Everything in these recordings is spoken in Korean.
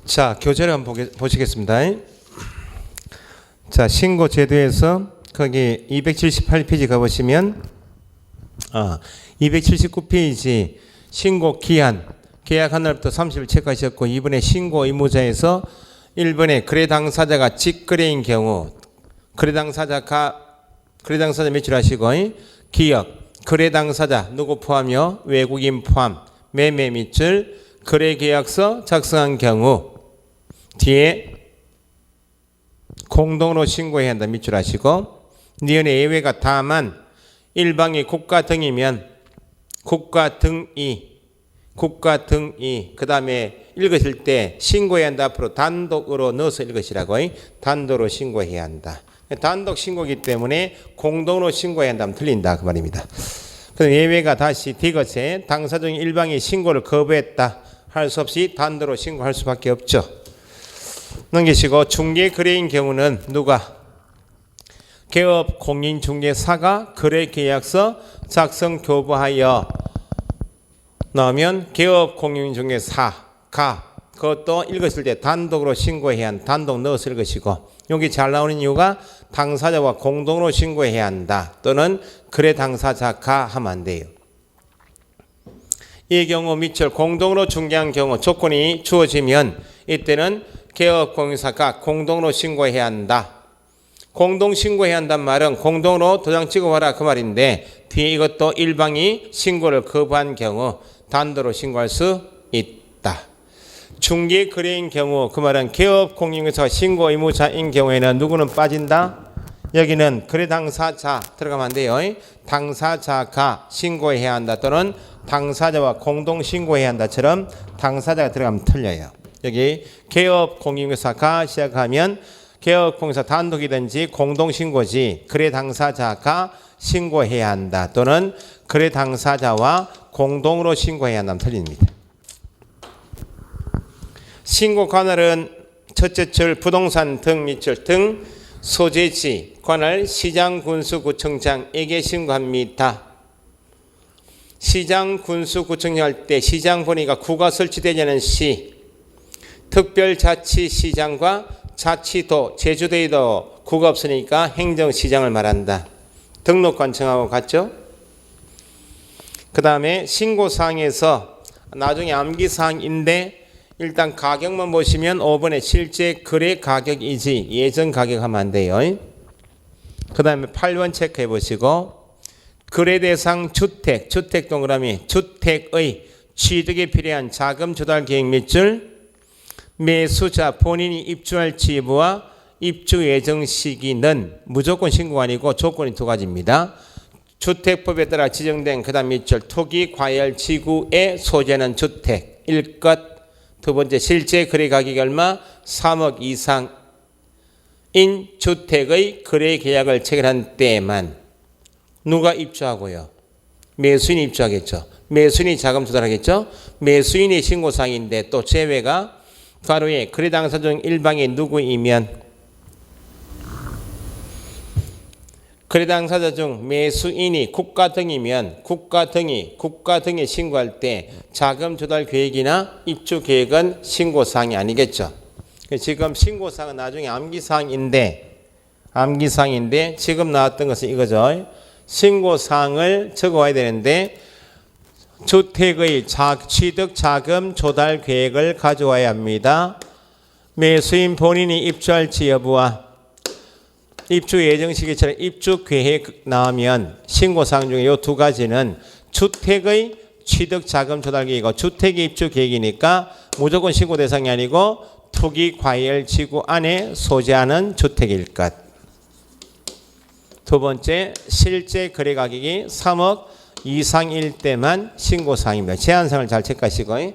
자, 교재를 한번 보시겠습니다. 자, 신고 제도에서 거기 278페이지 가보시면 279페이지 신고 기한 계약한 날부터 30일 체크하셨고 2번에 신고 의무자에서 1번에 거래 당사자가 직거래인 경우 거래 당사자 매출하시고 기업 거래 당사자 누구 포함이요? 외국인 포함 매매 밑줄 거래 계약서 작성한 경우 뒤에 공동으로 신고해야 한다 밑줄하시고 니은의 예외가 다만 일방이 국가 등이면 국가 등이 그 다음에 읽으실 때 신고해야 한다 앞으로 단독으로 넣어서 읽으시라고 단독으로 신고해야 한다. 단독 신고이기 때문에 공동으로 신고해야 한다면 틀린다 그 말입니다. 그럼 예외가 다시 뒤것에 당사 중 일방이 신고를 거부했다 할 수 없이 단독으로 신고할 수밖에 없죠. 넘기시고 중개거래인 경우는 누가? 개업 공인중개사가 거래계약서 작성 교부하여 나오면 개업 공인중개사가 그것도 읽으실 때 단독으로 신고해야 한다. 단독 넣어서 읽으시고 여기 잘 나오는 이유가 당사자와 공동으로 신고해야 한다. 또는 거래 당사자가 하면 안 돼요. 이 경우 밑줄 공동으로 중개한 경우 조건이 주어지면 이때는 개업공인사가 공동으로 신고해야 한다. 공동 신고해야 한다는 말은 공동으로 도장 찍어와라 그 말인데 뒤에 이것도 일방이 신고를 거부한 경우 단독으로 신고할 수 있다. 중개거래인 경우 그 말은 개업공인사가 신고 의무자인 경우에는 누구는 빠진다? 여기는 거래 당사자 들어가면 안 돼요. 당사자가 신고해야 한다 또는 당사자와 공동 신고해야 한다처럼 당사자가 들어가면 틀려요. 여기 개업공인중개사가 시작하면 개업공인중개사 단독이든지 공동신고지 거래 당사자가 신고해야 한다 또는 거래 당사자와 공동으로 신고해야 한다면 틀립니다. 신고 관할은 첫째 줄 부동산 등 밑줄 등 소재지 관할 시장군수구청장에게 신고합니다. 시장군수구청장 할 때 시장본위가 구가 설치되지 않은 시 특별자치시장과 자치도, 제주도에도 구가 없으니까 행정시장을 말한다. 등록관청하고 같죠? 그 다음에 신고사항에서 나중에 암기사항인데 일단 가격만 보시면 5번에 실제 거래 가격이지 예전 가격하면 안 돼요. 그 다음에 8번 체크해 보시고 거래대상 주택 동그라미 주택의 취득에 필요한 자금 조달 계획 밑줄 매수자 본인이 입주할 지부와 입주 예정 시기는 무조건 신고가 아니고 조건이 두 가지입니다. 주택법에 따라 지정된 그 다음 밑줄 토기 과열 지구의 소재는 주택일 것. 두 번째 실제 거래 가격이 얼마? 3억 이상인 주택의 거래 계약을 체결한 때만 누가 입주하고요? 매수인이 입주하겠죠. 매수인이 자금 조달하겠죠. 매수인이 신고사항인데 또 제외가 가로에 거래 당사 중 일방이 누구이면 거래 당사자 중 매수인이 국가 등이면 국가 등이 신고할 때 자금 조달 계획이나 입주 계획은 신고사항이 아니겠죠. 지금 신고사항은 나중에 암기사항인데 지금 나왔던 것은 이거죠. 신고사항을 적어와야 되는데 주택의 취득 자금 조달 계획을 가져와야 합니다. 매수인 본인이 입주할지 여부와 입주 예정 시기처럼 입주 계획 나오면 신고사항 중에 이 두 가지는 주택의 취득 자금 조달 계획이고 주택의 입주 계획이니까 무조건 신고 대상이 아니고 투기 과열 지구 안에 소재하는 주택일 것. 두 번째 실제 거래 가격이 3억 이상일 때만 신고사항입니다. 제한사항을 잘 체크하시고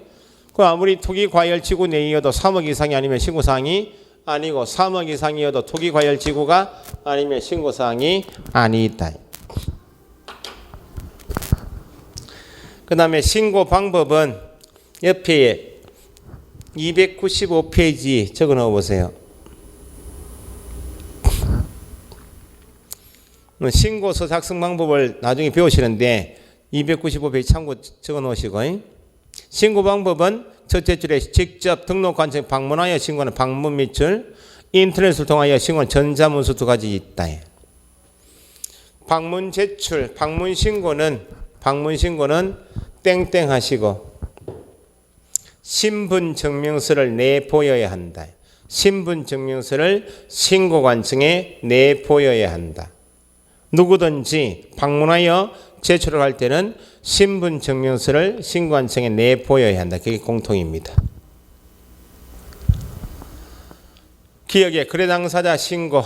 아무리 투기 과열 지구 내이어도 3억 이상이 아니면 신고사항이 아니고 3억 이상이어도 투기 과열 지구가 아니면 신고사항이 아니다. 그 다음에 신고 방법은 옆에 295페이지 적어 넣어 보세요. 신고서 작성 방법을 나중에 배우시는데 295페이지 참고 적어 놓으시고 신고 방법은 첫째 줄에 직접 등록관청에 방문하여 신고하는 방문 밑줄, 인터넷을 통하여 신고하는 전자문서 두 가지 있다. 방문 제출, 방문 신고는 땡땡 하시고 신분증명서를 내보여야 한다. 신분증명서를 신고관청에 내보여야 한다. 누구든지 방문하여 제출을 할 때는 신분증명서를 신고관청에 내보여야 한다. 그게 공통입니다. 기억에 거래 당사자 신고.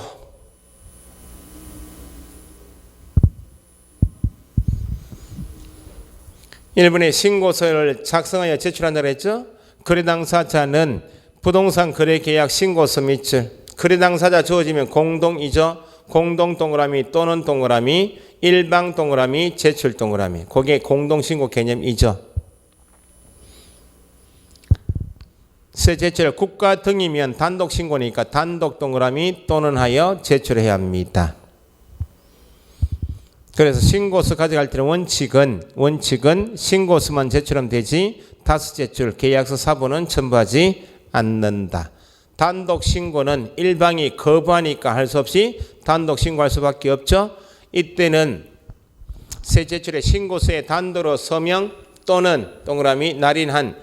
일본에 신고서를 작성하여 제출한다고 했죠. 거래 당사자는 부동산 거래 계약 신고서 밑줄, 거래 당사자 주어지면 공동이죠. 공동 동그라미 또는 동그라미, 일방 동그라미, 제출 동그라미. 그게 공동신고 개념이죠. 새 제출 국가 등이면 단독 신고니까 단독 동그라미 또는 하여 제출해야 합니다. 그래서 신고서 가져갈 때는 원칙은 신고서만 제출하면 되지 다수 제출, 계약서 사본은 첨부하지 않는다. 단독 신고는 일방이 거부하니까 할 수 없이 단독 신고할 수밖에 없죠. 이때는 새 제출의 신고서에 단도로 서명 또는 동그라미 날인한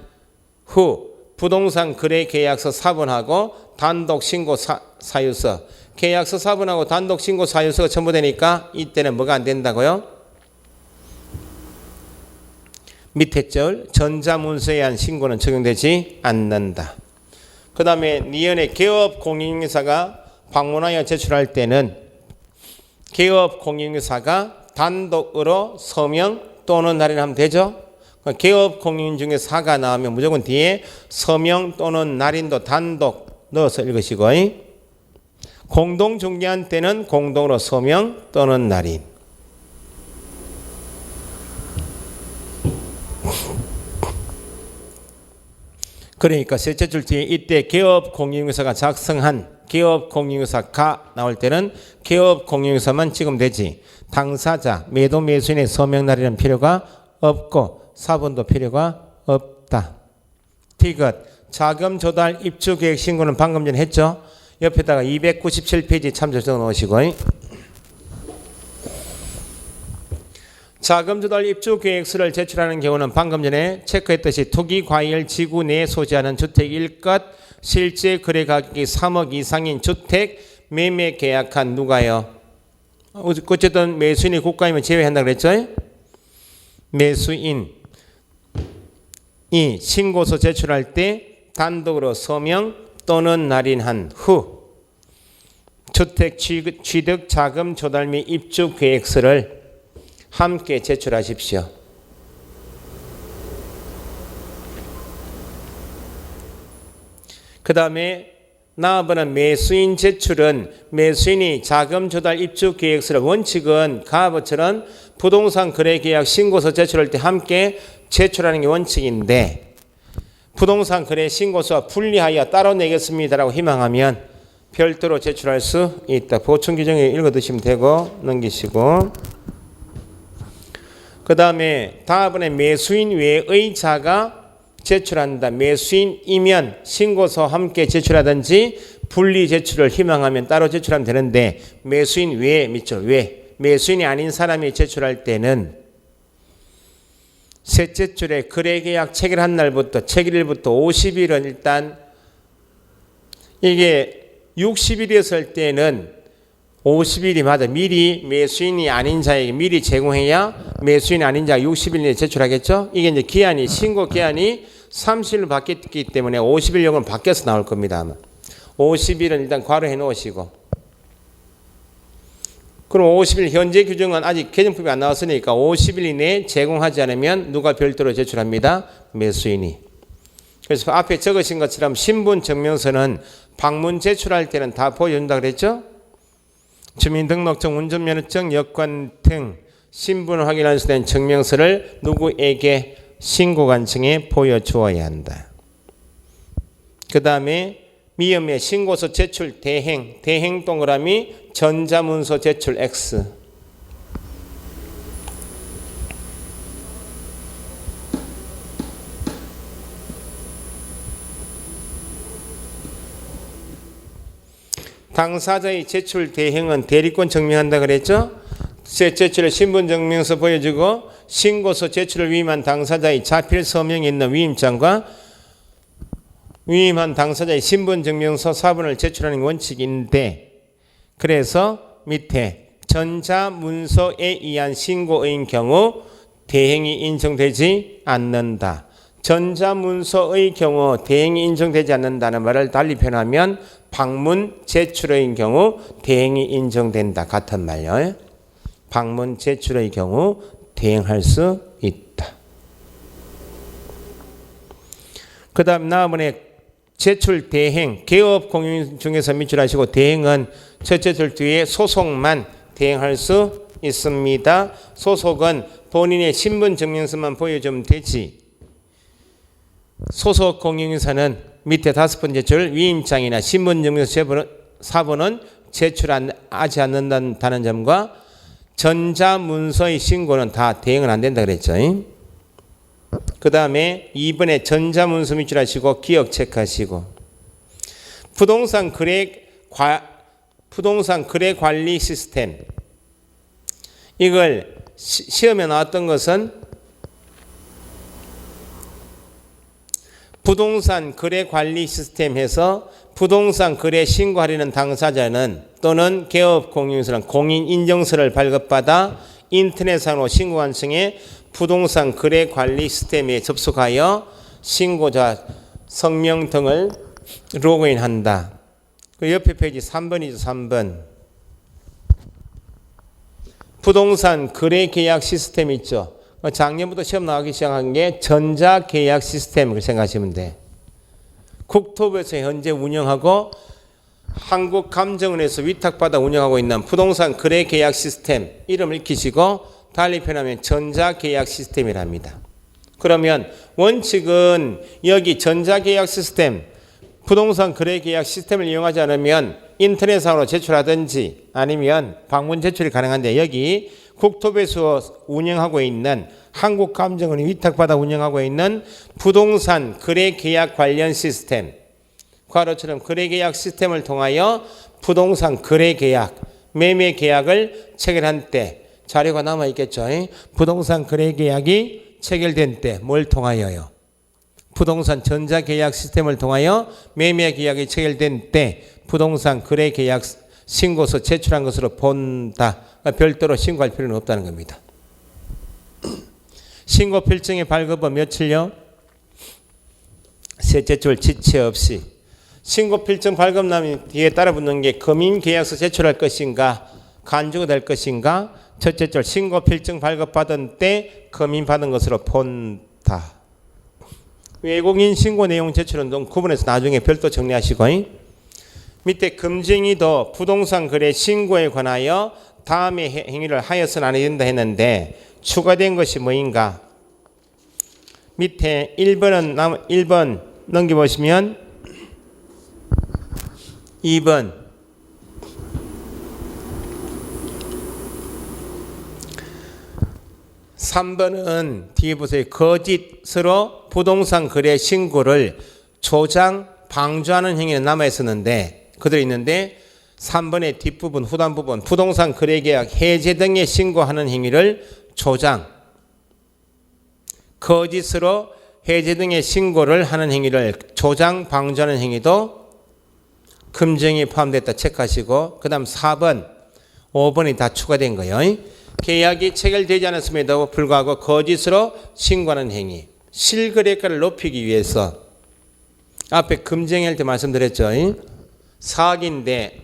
후 부동산 거래 계약서 사본하고 단독 신고 사유서, 계약서 사본하고 단독 신고 사유서가 첨부되니까 이때는 뭐가 안 된다고요? 밑에 절 전자문서에 의한 신고는 적용되지 않는다. 그 다음에 니은의 개업 공인인사가 방문하여 제출할 때는 개업 공인인사가 단독으로 서명 또는 날인하면 되죠. 개업 공인 중에 사가 나오면 무조건 뒤에 서명 또는 날인도 단독 넣어서 읽으시고, 공동 중개한 때는 공동으로 서명 또는 날인. 그러니까 셋째 줄 뒤에 이때 개업 공인인사가 작성한 개업 공인인사가 나올 때는 개업 공인인사만 찍으면 되지 당사자 매도 매수인의 서명 날인은 필요가 없고 사본도 필요가 없다. 티귿 자금 조달 입주 계획 신고는 방금 전에 했죠. 옆에다가 297페이지 참조 적어 놓으시고, 자금 조달 입주 계획서를 제출하는 경우는 방금 전에 체크했듯이 투기 과열 지구 내에 소지하는 주택 일것 실제 거래 가격이 3억 이상인 주택 매매 계약한 누가요? 어쨌든 매수인이 국가이면 제외한다고 그랬죠. 매수인이 신고서 제출할 때 단독으로 서명 또는 날인한 후 주택 취득 자금 조달 및 입주 계획서를 함께 제출하십시오. 그 다음에 나아보는 매수인 제출은 매수인이 자금 조달 입주 계획서를 원칙은 가부처럼 부동산 거래 계약 신고서 제출할 때 함께 제출하는 게 원칙인데 부동산 거래 신고서와 분리하여 따로 내겠습니다라고 희망하면 별도로 제출할 수 있다. 보충 규정에 읽어 두시면 되고 넘기시고, 그 다음에 다음번에 매수인 외의 자가 제출한다. 매수인이면 신고서 함께 제출하든지 분리 제출을 희망하면 따로 제출하면 되는데 매수인 외 밑줄 외 매수인이 아닌 사람이 제출할 때는 셋째 줄에 거래계약 체결한 날부터 체결일부터 50일은 일단 이게 60일이었을 때는 50일이 맞아. 미리 매수인이 아닌 자에게 미리 제공해야 매수인이 아닌 자가 60일 내에 제출하겠죠. 이게 이제 기한이 신고 기한이 30일로 바뀌었기 때문에 50일 요금 바뀌어서 나올 겁니다. 아마 50일은 일단 괄호해 놓으시고, 그럼 50일 현재 규정은 아직 개정법이 안 나왔으니까 50일 이내에 제공하지 않으면 누가 별도로 제출합니다? 매수인이. 그래서 앞에 적으신 것처럼 신분증명서는 방문 제출할 때는 다 보여준다 그랬죠? 주민등록증, 운전면허증, 여권 등 신분을 확인할 수 있는 증명서를 누구에게 신고관청에 보여주어야 한다. 그 다음에 미음의 신고서 제출 대행 동그라미 전자문서 제출 X. 당사자의 제출 대행은 대리권 증명한다 그랬죠? 제출을 신분증명서 보여주고 신고서 제출을 위임한 당사자의 자필 서명이 있는 위임장과 위임한 당사자의 신분증명서 사본을 제출하는 원칙인데, 그래서 밑에 전자문서에 의한 신고의 경우 대행이 인정되지 않는다. 전자문서의 경우 대행이 인정되지 않는다는 말을 달리 표현하면 방문 제출의 경우 대행이 인정된다. 같은 말이요. 방문 제출의 경우 대행할 수 있다. 그 다음 나머지 제출 대행, 개업 공유 중에서 밑줄하시고 대행은 첫째 줄 뒤에 소속만 대행할 수 있습니다. 소속은 본인의 신분증명서만 보여주면 되지. 소속 공인인사는 밑에 5번째 줄 위임장이나 신분증명서 사본은 제출하지 않는다는 점과 전자문서의 신고는 다 대행은 안 된다 그랬죠. 그 다음에 2번에 전자문서 밑줄하시고 기억 체크하시고 부동산 거래 관리 시스템, 이걸 시험에 나왔던 것은 부동산 거래 관리 시스템에서 부동산 거래 신고하려는 당사자는 또는 개업 공인인사는 공인 인정서를 발급받아 인터넷상으로 신고 완성해 부동산 거래 관리 시스템에 접속하여 신고자 성명 등을 로그인한다. 그 옆에 페이지 3번이죠. 3번. 부동산 거래 계약 시스템 있죠. 작년부터 시험 나오기 시작한 게 전자계약 시스템을 생각하시면 돼. 국토부에서 현재 운영하고 한국감정원에서 위탁받아 운영하고 있는 부동산 거래 계약 시스템 이름을 익히시고 달리 표현하면 전자계약 시스템이랍니다. 그러면 원칙은 여기 전자계약 시스템, 부동산 거래 계약 시스템을 이용하지 않으면 인터넷상으로 제출하든지 아니면 방문 제출이 가능한데, 여기 국토부에서 운영하고 있는 한국감정원이 위탁받아 운영하고 있는 부동산 거래계약 관련 시스템, 과로처럼 거래계약 시스템을 통하여 부동산 거래계약, 매매계약을 체결한 때 자료가 남아있겠죠. 부동산 거래계약이 체결된 때 뭘 통하여요? 부동산 전자계약 시스템을 통하여 매매계약이 체결된 때 부동산 거래계약 신고서 제출한 것으로 본다. 별도로 신고할 필요는 없다는 겁니다. 신고 필증의 발급은 며칠요? 셋째 줄 지체 없이. 신고 필증 발급남이 뒤에 따라 붙는 게 금임계약서 제출할 것인가 간주가 될 것인가. 첫째 줄 신고 필증 발급받은 때 금임받은 것으로 본다. 외국인 신고 내용 제출은 좀 구분해서 나중에 별도 정리하시고, 밑에 금쟁이도 부동산 거래 신고에 관하여 다음의 행위를 하여서는 안 된다 했는데 추가된 것이 뭐인가? 밑에 1번 넘겨보시면 2번 3번은 뒤에 보세요. 거짓으로 부동산 거래 신고를 조장, 방조하는 행위는 남아있었는데 그대로 있는데 3번의 뒷부분, 후단부분 부동산 거래계약 해제 등에 신고하는 행위를 조장, 거짓으로 해제 등의 신고를 하는 행위를 조장, 방조하는 행위도 금정이 포함됐다 체크하시고, 그 다음 4번, 5번이 다 추가된 거예요. 계약이 체결되지 않았음에도 불구하고 거짓으로 신고하는 행위, 실거래가를 높이기 위해서 앞에 금쟁이할 때 말씀드렸죠. 사기인데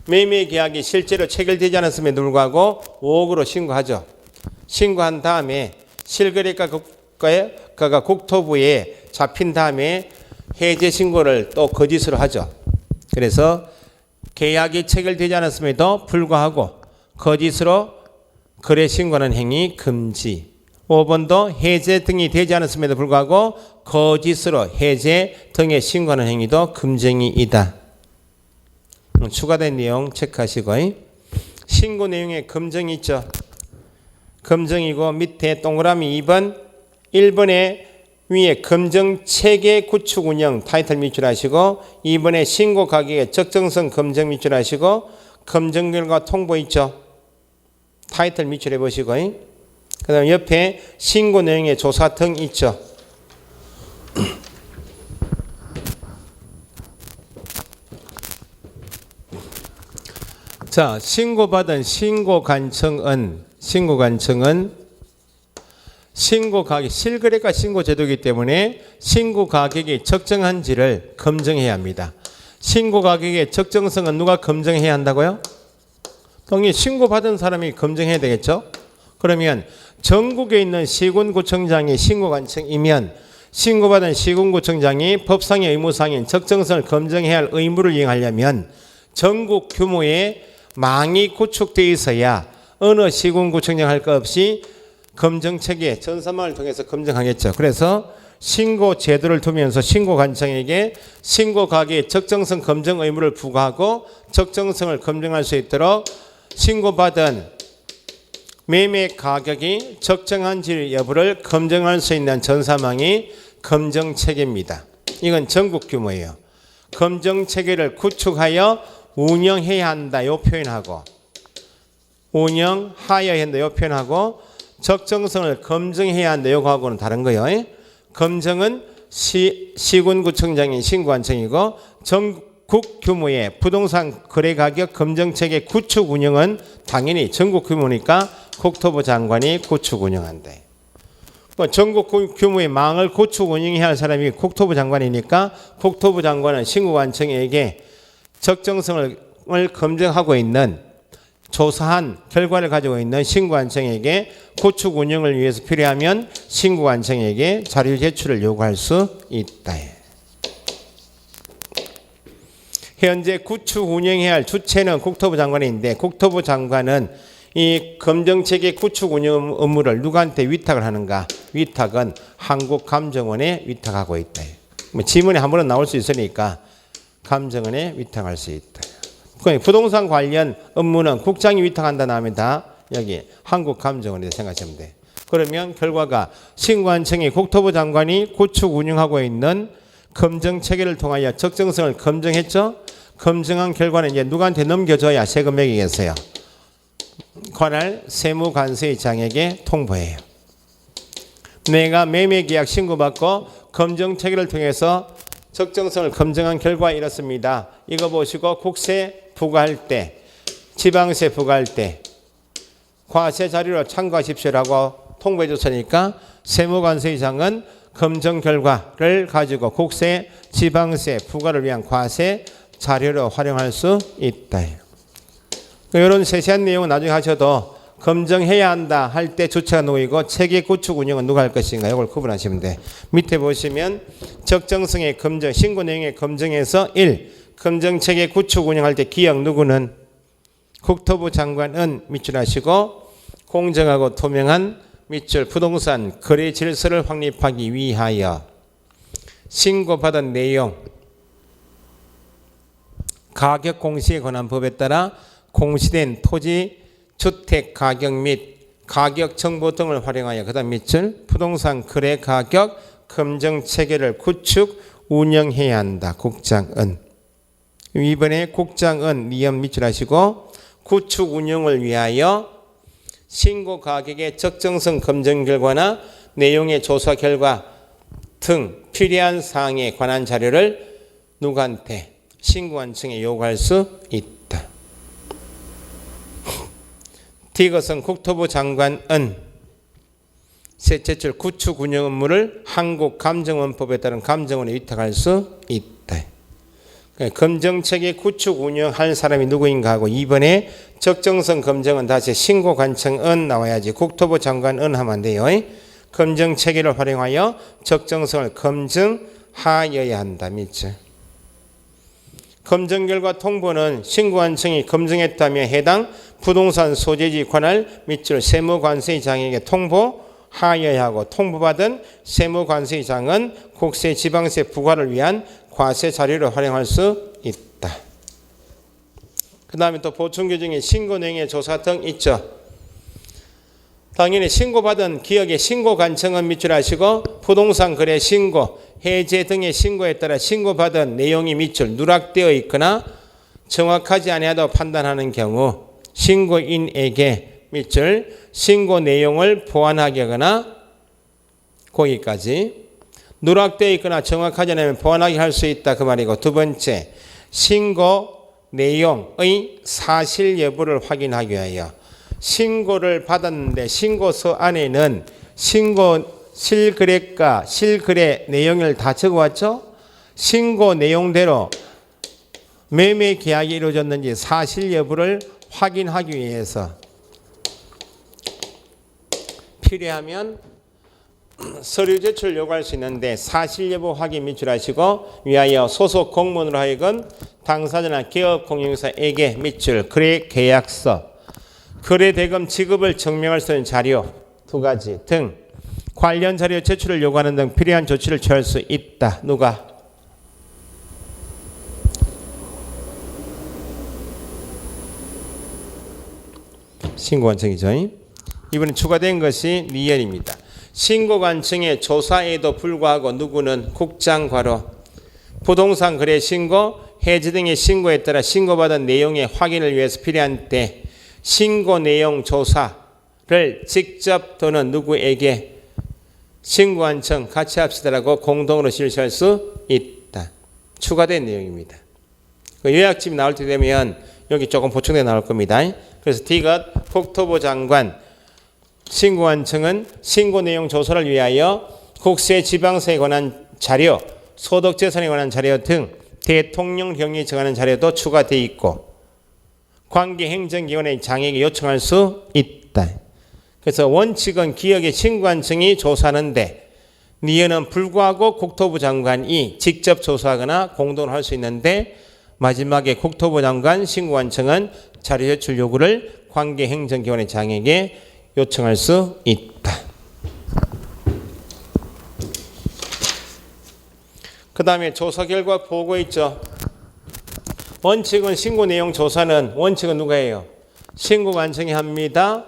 매매 계약이 실제로 체결되지 않았음에도 불구하고 5억으로 신고하죠. 신고한 다음에 실거래가가 국토부에 잡힌 다음에 해제 신고를 또 거짓으로 하죠. 그래서 계약이 체결되지 않았음에도 불구하고 거짓으로 거래 신고하는 행위 금지. 5번도 해제 등이 되지 않았음에도 불구하고 거짓으로 해제 등의 신고하는 행위도 금정이다. 추가된 내용 체크하시고, 신고 내용에 금정이 있죠. 금정이고 밑에 동그라미 2번, 1번에 위에 검증체계 구축 운영 타이틀 밑줄하시고 2번에 신고 가격의 적정성 검증 밑줄하시고 검증 결과 통보 있죠. 타이틀 밑줄해 보시고 그 다음 옆에 신고 내용의 조사 등 있죠. 자, 신고받은 신고관청은 신고 가격, 실거래가 신고 제도이기 때문에 신고 가격이 적정한지를 검증해야 합니다. 신고 가격의 적정성은 누가 검증해야 한다고요? 당연히 신고받은 사람이 검증해야 되겠죠? 그러면 전국에 있는 시군구청장이 신고관청이면 신고받은 시군구청장이 법상의 의무상인 적정성을 검증해야 할 의무를 이행하려면 전국 규모의 망이 구축되어 있어야 어느 시군구청장 할 것 없이 검증체계 전산망을 통해서 검증하겠죠. 그래서 신고 제도를 두면서 신고관청에게 신고 가격의 적정성 검증 의무를 부과하고 적정성을 검증할 수 있도록 신고받은 매매 가격이 적정한지 여부를 검증할 수 있는 전산망이 검증체계입니다. 이건 전국 규모예요. 검증체계를 구축하여 운영해야 한다 요 표현하고 운영하여야 한다 요 표현하고 적정성을 검증해야 한다 요거하고는 다른 거예요. 검증은 시군구청장인 신고관청이고 전국 규모의 부동산 거래가격 검증체계 구축 운영은 당연히 전국 규모니까 국토부 장관이 구축 운영한대. 전국 규모의 망을 구축 운영해야 할 사람이 국토부 장관이니까 국토부 장관은 신고관청에게 적정성을 검증하고 있는 조사한 결과를 가지고 있는 신고관청에게 구축 운영을 위해서 필요하면 신고관청에게 자료 제출을 요구할 수 있다. 현재 구축 운영해야 할 주체는 국토부 장관인데 국토부 장관은 이 검증체계 구축 운영 업무를 누구한테 위탁을 하는가? 위탁은 한국감정원에 위탁하고 있다. 지문에 한 번은 나올 수 있으니까 감정원에 위탁할 수 있다. 부동산 관련 업무는 국장이 위탁한다 하면 다 여기 한국감정원에 생각하시면 돼. 그러면 결과가 신고관청이 국토부 장관이 구축 운영하고 있는 검증체계를 통하여 적정성을 검증했죠. 검증한 결과는 이제 누구한테 넘겨줘야 세금 매기겠어요. 관할 세무관세의장에게 통보해요. 내가 매매계약 신고받고 검증체계를 통해서 적정성을 검증한 결과 이렇습니다. 이거 보시고 국세 부과할 때, 지방세 부과할 때 과세 자료로 참고하십시오라고 통보해 줬으니까 세무관세의장은 검증 결과를 가지고 국세, 지방세 부과를 위한 과세 자료로 활용할 수 있다. 이런 세세한 내용은 나중에 하셔도 검증해야 한다 할 때 주체가 누구이고 체계 구축 운영은 누가 할 것인가 이걸 구분하시면 돼. 밑에 보시면 적정성의 검증, 신고 내용의 검증에서 1. 검증체계 구축 운영할 때 기역 누구는 국토부 장관은 밑줄 하시고 공정하고 투명한 밑줄 부동산 거래 질서를 확립하기 위하여 신고받은 내용 가격 공시에 관한 법에 따라 공시된 토지 주택 가격 및 가격 정보 등을 활용하여 그다음 밑줄 부동산 거래 가격 검증 체계를 구축 운영해야 한다. 국장은 이번에 국장은 니은 밑줄 하시고 구축 운영을 위하여 신고 가격의 적정성 검증 결과나 내용의 조사 결과 등 필요한 사항에 관한 자료를 누구한테 신고관청에 요구할 수 있다. 이것은 국토부 장관은 셋째 줄 구축 운영 업무를 한국감정원법에 따른 감정원에 위탁할 수 있다. 검증체계 구축 운영할 사람이 누구인가 하고 이번에 적정성 검증은 다시 신고관청은 나와야지 국토부 장관은 하면 안 돼요. 검증체계를 활용하여 적정성을 검증하여야 한다. 밑줄. 검증 결과 통보는 신고관청이 검증했다며 해당 부동산 소재지 관할 밑줄 세무관세의장에게 통보하여야 하고 통보받은 세무관세의장은 국세 지방세 부과를 위한 과세 자료를 활용할 수 있다. 그 다음에 또 보충 규정에 신고 내용의 조사 등 있죠. 당연히 신고받은 기업의 신고관청은 밑줄 하시고 부동산 거래 신고, 해제 등의 신고에 따라 신고받은 내용이 밑줄 누락되어 있거나 정확하지 아니하다고 판단하는 경우 신고인에게 밑줄 신고 내용을 보완하게 하거나 거기까지 누락되어 있거나 정확하지 않으면 보완하게 할 수 있다 그 말이고, 두 번째 신고 내용의 사실 여부를 확인하기 위하여 신고를 받았는데 신고서 안에는 신고 실거래가 실거래 내용을 다 적어왔죠. 신고 내용대로 매매 계약이 이루어졌는지 사실 여부를 확인하기 위해서 필요하면 서류 제출 요구할 수 있는데 사실 여부 확인 밑줄하시고 위하여 소속 공무원으로 하여금 당사자나 기업 공인중개사에게 밑줄 거래 계약서, 거래 대금 지급을 증명할 수 있는 자료 두 가지 등 관련 자료 제출을 요구하는 등 필요한 조치를 취할 수 있다. 누가? 신고관청이죠. 이번에 추가된 것이 니엘입니다. 신고관청의 조사에도 불구하고 누구는 국장과로 부동산 거래 신고, 해지 등의 신고에 따라 신고받은 내용의 확인을 위해서 필요한 때 신고 내용 조사를 직접 또는 누구에게 신고관청 같이 합시다라고 공동으로 실시할 수 있다. 추가된 내용입니다. 요약집이 나올 때 되면 여기 조금 보충돼 나올 겁니다. 그래서 D가 국토부 장관 신고관청은 신고 내용 조사를 위하여 국세 지방세에 관한 자료, 소득재산에 관한 자료 등 대통령 경위에 정하는 자료도 추가되어 있고 관계행정기관의 장에게 요청할 수 있다. 그래서 원칙은 기업의 신고관청이 조사하는데 니은은 불구하고 국토부 장관이 직접 조사하거나 공동으로 할 수 있는데 마지막에 국토부 장관 신고관청은 자료 제출 요구를 관계행정기관의 장에게 요청할 수 있다. 그 다음에 조사 결과 보고 있죠. 원칙은 신고 내용 조사는 원칙은 누가 해요? 신고관청이 합니다.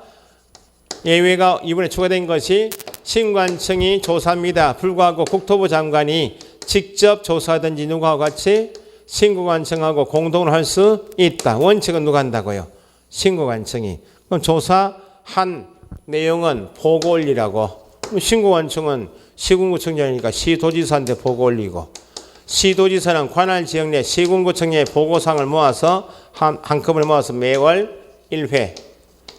예외가 이번에 추가된 것이 신고관청이 조사합니다. 불구하고 국토부 장관이 직접 조사하든지 누구하고 같이 신고관청하고 공동으로 할 수 있다. 원칙은 누가 한다고요? 신고관청이. 그럼 조사한 내용은 보고 올리라고. 신고관청은 시군구청장이니까 시도지사한테 보고 올리고, 시도지사는 관할 지역 내 시군구청의 보고사항을 모아서 한꺼번에 모아서 매월 1회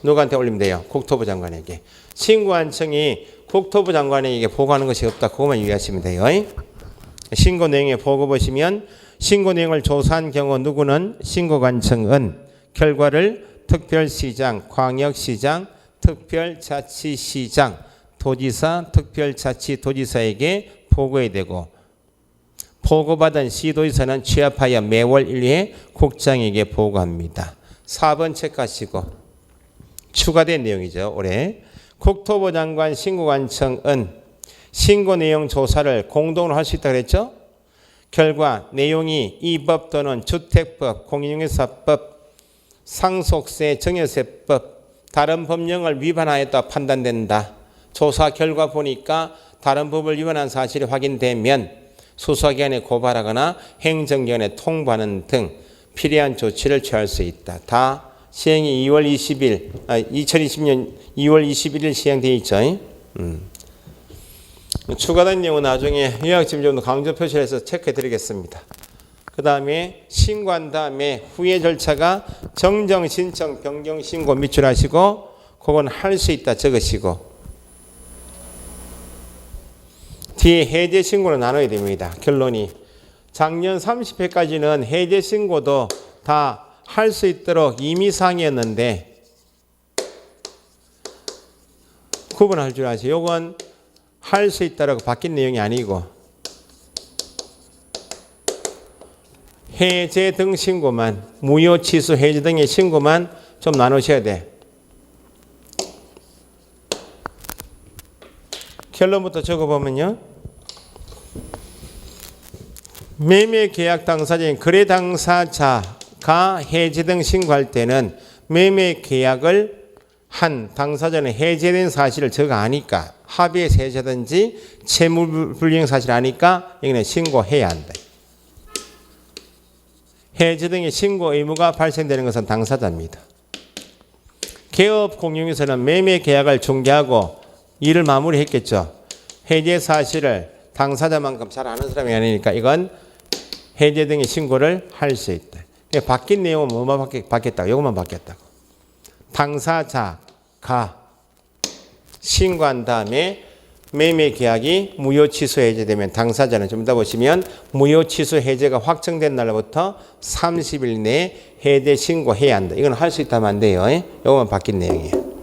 누구한테 올리면 돼요? 국토부 장관에게. 신고관청이 국토부 장관에게 보고하는 것이 없다. 그것만 유의하시면 돼요. 신고 내용에 보고 보시면 신고 내용을 조사한 경우 누구는 신고관청은 결과를 특별시장, 광역시장, 특별자치시장, 도지사, 특별자치도지사에게 보고해야 되고 보고받은 시도지사는 취합하여 매월 1회 국장에게 보고합니다. 4번 체크하시고 추가된 내용이죠. 올해 국토부 장관 신고관청은 신고 내용 조사를 공동으로 할 수 있다고 그랬죠. 결과 내용이 이 법 또는 주택법, 공인중개사법, 상속세, 증여세법 다른 법령을 위반하였다 판단된다. 조사 결과 보니까 다른 법을 위반한 사실이 확인되면 수사기관에 고발하거나 행정기관에 통보하는 등 필요한 조치를 취할 수 있다. 다 시행이 2020년 2월 21일 시행되어 있죠. 추가된 내용은 나중에 요약집을 좀 강조 표시를 해서 체크해 드리겠습니다. 그 다음에 신고한 다음에 후에 절차가 정정, 신청, 변경, 신고 밑줄 하시고 그건 할 수 있다 적으시고 뒤에 해제 신고로 나눠야 됩니다. 결론이 작년 30회까지는 해제 신고도 다 할 수 있도록 임의사항이었는데 구분할 줄 아시죠? 이건 할 수 있다라고 바뀐 내용이 아니고 해제 등 신고만, 무효, 취소, 해제 등의 신고만 좀 나누셔야 돼. 결론부터 적어보면요. 매매 계약 당사자인 거래 당사자가 해제 등 신고할 때는 매매 계약을 한 당사자는 해제된 사실을 저가 아니까 합의해서 해제든지 채무불이행 사실 아니까 여기는 신고해야 한다. 해제 등의 신고 의무가 발생되는 것은 당사자입니다. 개업 공유에서는 매매 계약을 중개하고 일을 마무리했겠죠. 해제 사실을 당사자만큼 잘 아는 사람이 아니니까 이건 해제 등의 신고를 할 수 있다. 바뀐 내용은 뭐만 바뀌었다고? 이것만 바뀌었다고. 당사자가 신고한 다음에 매매 계약이 무효 취소 해제되면 당사자는 좀 이따 보시면 무효 취소 해제가 확정된 날부터 30일 내에 해제 신고해야 한다. 이건 할 수 있다면 안 돼요. 이것만 바뀐 내용이에요.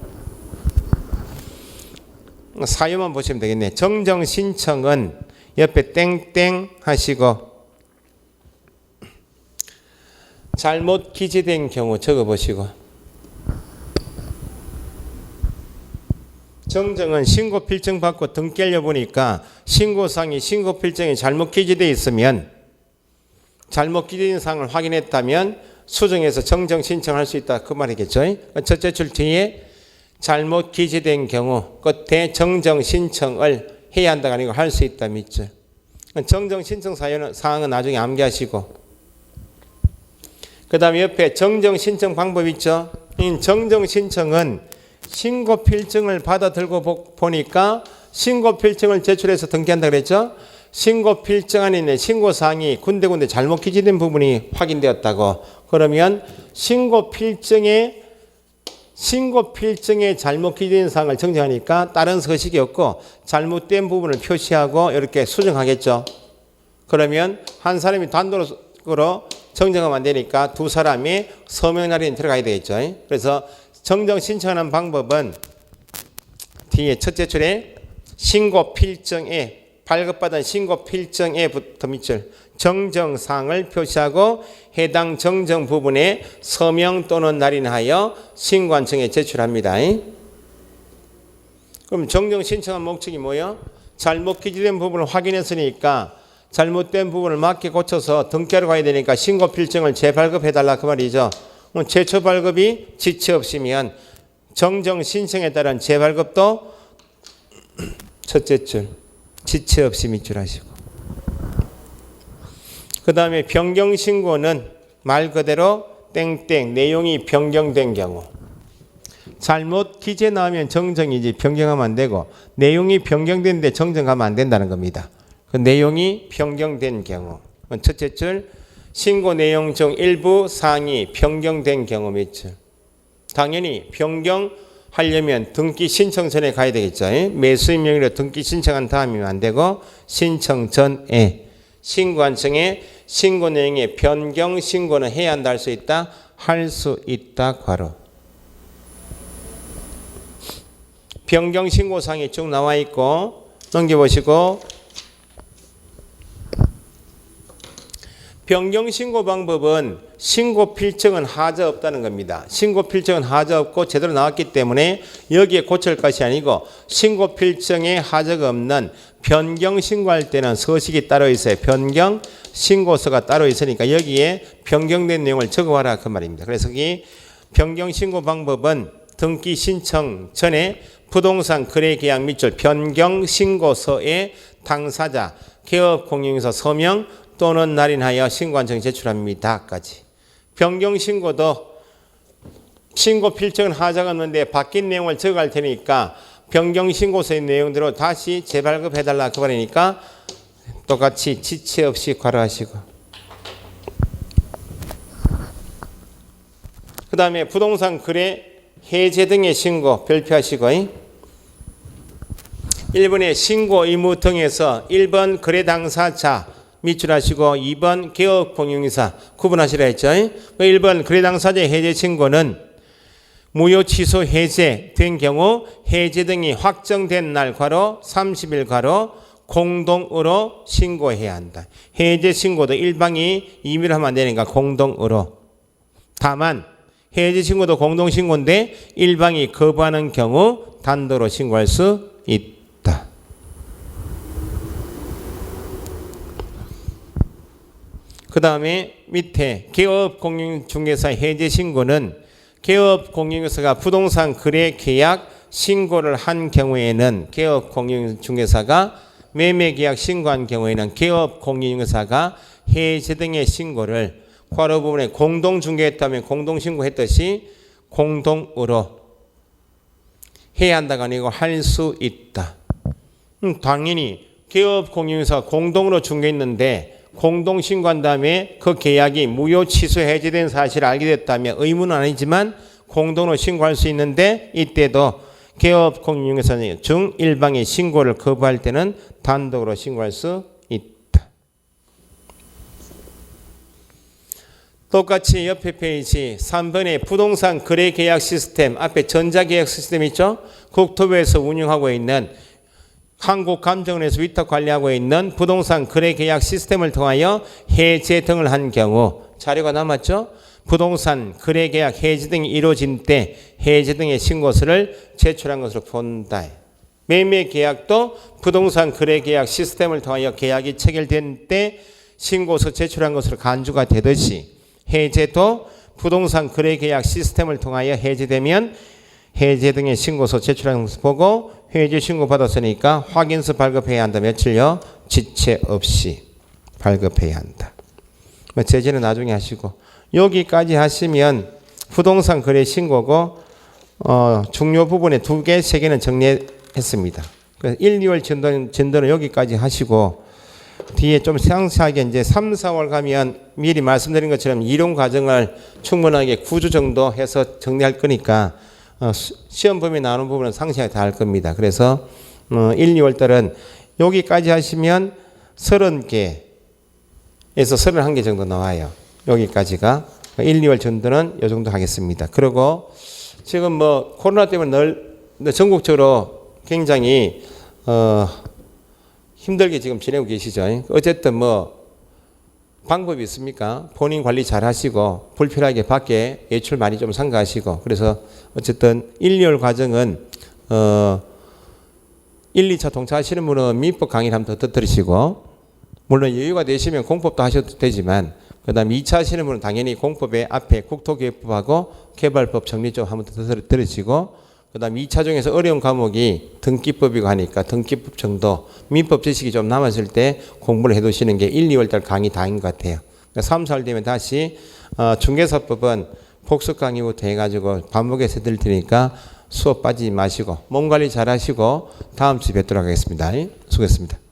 사유만 보시면 되겠네. 정정 신청은 옆에 땡땡 하시고 잘못 기재된 경우 적어보시고 정정은 신고 필증 받고 등기 알려보니까 신고상이 신고 필증이 잘못 기재되어 있으면 잘못 기재된 사항을 확인했다면 수정해서 정정 신청할 수 있다 그 말이겠죠. 첫째 줄 뒤에 잘못 기재된 경우 끝에 정정 신청을 해야 한다가 아니고 할 수 있다 밑줄. 정정 신청 사항은 나중에 암기하시고 그 다음에 옆에 정정 신청 방법 있죠. 정정 신청은 신고 필증을 받아 들고 보니까 신고 필증을 제출해서 등기한다 그랬죠. 신고 필증 안에 있는 신고 사항이 군데군데 잘못 기재된 부분이 확인되었다고. 그러면 신고 필증에 잘못 기재된 사항을 정정하니까 다른 서식이 없고 잘못된 부분을 표시하고 이렇게 수정하겠죠. 그러면 한 사람이 단독으로 정정하면 안 되니까 두 사람이 서명 날인에 들어가야 되겠죠. 그래서 정정 신청하는 방법은 뒤에 첫째 줄에 신고 필증에 발급받은 신고 필증에부터 밑줄 정정사항을 표시하고 해당 정정 부분에 서명 또는 날인하여 신고한청에 제출합니다. 그럼 정정 신청한 목적이 뭐예요? 잘못 기재된 부분을 확인했으니까 잘못된 부분을 맞게 고쳐서 등기하러 가야 되니까 신고 필증을 재발급해달라 그 말이죠. 최초 발급이 지체 없으면 정정 신청에 따른 재발급도 첫째 줄 지체 없이 밑줄 하시고 그 다음에 변경 신고는 말 그대로 땡땡 내용이 변경된 경우 잘못 기재 나오면 정정이지 변경하면 안 되고 내용이 변경됐는데 정정하면 안 된다는 겁니다. 그 내용이 변경된 경우 첫째 줄 신고 내용 중 일부 사항이 변경된 경우 밑줄. 당연히 변경하려면 등기 신청 전에 가야 되겠죠. 매수인 명의로 등기 신청한 다음이면 안 되고 신청 전에 신고한청에 신고 내용의 변경 신고는 해야 한다 할 수 있다. 할 수 있다 괄호. 변경 신고 사항이 쭉 나와 있고 넘겨보시고 변경 신고 방법은 신고 필증은 하자 없다는 겁니다. 신고 필증은 하자 없고 제대로 나왔기 때문에 여기에 고칠 것이 아니고 신고 필증에 하자가 없는 변경 신고할 때는 서식이 따로 있어요. 변경 신고서가 따로 있으니까 여기에 변경된 내용을 적어와라 그 말입니다. 그래서 이 변경 신고 방법은 등기 신청 전에 부동산 거래 계약 밑줄 변경 신고서에 당사자 개업 공유인서 서명 또는 날인하여 신고한청에 제출합니다까지. 변경 신고도 신고 필증은 하자가 없는데 바뀐 내용을 적어갈 테니까 변경 신고서의 내용대로 다시 재발급해달라 그 말이니까 똑같이 지체 없이 괄호하시고 그 다음에 부동산 거래 해제 등의 신고 별표하시고 1번의 신고 의무 등에서 1번 거래 당사자 밑줄 하시고 2번 개업 공유인사 구분하시라 했죠. 1번 거래 당사자의 해제 신고는 무효 취소 해제된 경우 해제 등이 확정된 날 괄호 30일 괄호 공동으로 신고해야 한다. 해제 신고도 일방이 임의로 하면 안 되니까 공동으로. 다만 해제 신고도 공동 신고인데 일방이 거부하는 경우 단독으로 신고할 수 있다. 그 다음에 밑에 개업 공인중개사 해제 신고는 개업공인중개사가 부동산 거래 계약 신고를 한 경우에는 개업공인중개사가 매매계약 신고한 경우에는 개업공인중개사가 해제 등의 신고를 괄호 부분에 공동중개했다면 공동신고했듯이 공동으로 해야 한다가 아니고 할 수 있다. 당연히 개업공인중개사가 공동으로 중개했는데 공동신고한 다음에 그 계약이 무효 취소 해제된 사실을 알게 됐다면 의무는 아니지만 공동으로 신고할 수 있는데 이때도 개업공인중개사는 중1방의 신고를 거부할 때는 단독으로 신고할 수 있다. 똑같이 옆에 페이지 3번의 부동산 거래계약 시스템 앞에 전자계약 시스템 있죠? 국토부에서 운영하고 있는 한국감정원에서 위탁 관리하고 있는 부동산 거래계약 시스템을 통하여 해제 등을 한 경우 자료가 남았죠? 부동산 거래계약 해제 등이 이루어진 때 해제 등의 신고서를 제출한 것으로 본다. 매매계약도 부동산 거래계약 시스템을 통하여 계약이 체결된 때 신고서 제출한 것으로 간주가 되듯이 해제도 부동산 거래계약 시스템을 통하여 해제되면 해제 등의 신고서 제출한 것을 보고 해제 신고 받았으니까 확인서 발급해야 한다. 며칠요? 지체 없이 발급해야 한다. 제재는 나중에 하시고 여기까지 하시면 부동산 거래 신고고 중요 부분에 2개, 3개는 정리했습니다. 그래서 1, 2월 진도는 여기까지 하시고 뒤에 좀 상세하게 이제 3, 4월 가면 미리 말씀드린 것처럼 이론 과정을 충분하게 9주 정도 해서 정리할 거니까 시험 범위 나오는 부분은 상세하게 다 할 겁니다. 그래서 1, 2월 달은 여기까지 하시면 30개에서 31개 정도 나와요. 여기까지가 1, 2월 전도는 이 정도 하겠습니다. 그리고 지금 뭐 코로나 때문에 전국적으로 굉장히 힘들게 지금 지내고 계시죠. 어쨌든 뭐 방법이 있습니까? 본인 관리 잘 하시고 불필요하게 밖에 외출 많이 좀 삼가하시고 그래서 어쨌든 1, 2월 과정은 1, 2차 동차하시는 분은 민법 강의를 한번 더 들으시고 물론 여유가 되시면 공법도 하셔도 되지만 그 다음에 2차 하시는 분은 당연히 공법의 앞에 국토기획법하고 개발법 정리 좀 한번 더 들으시고 그 다음 2차 중에서 어려운 과목이 등기법이고 하니까 등기법 정도 민법 지식이 좀 남았을 때 공부를 해두시는 게 1, 2월 달 강의 다인 것 같아요. 그러니까 3, 4월 되면 다시 중개사법은 복습 강의부터 해가지고 반복해서 해드릴 테니까 수업 빠지지 마시고 몸 관리 잘 하시고 다음 주에 뵙도록 하겠습니다. 수고했습니다.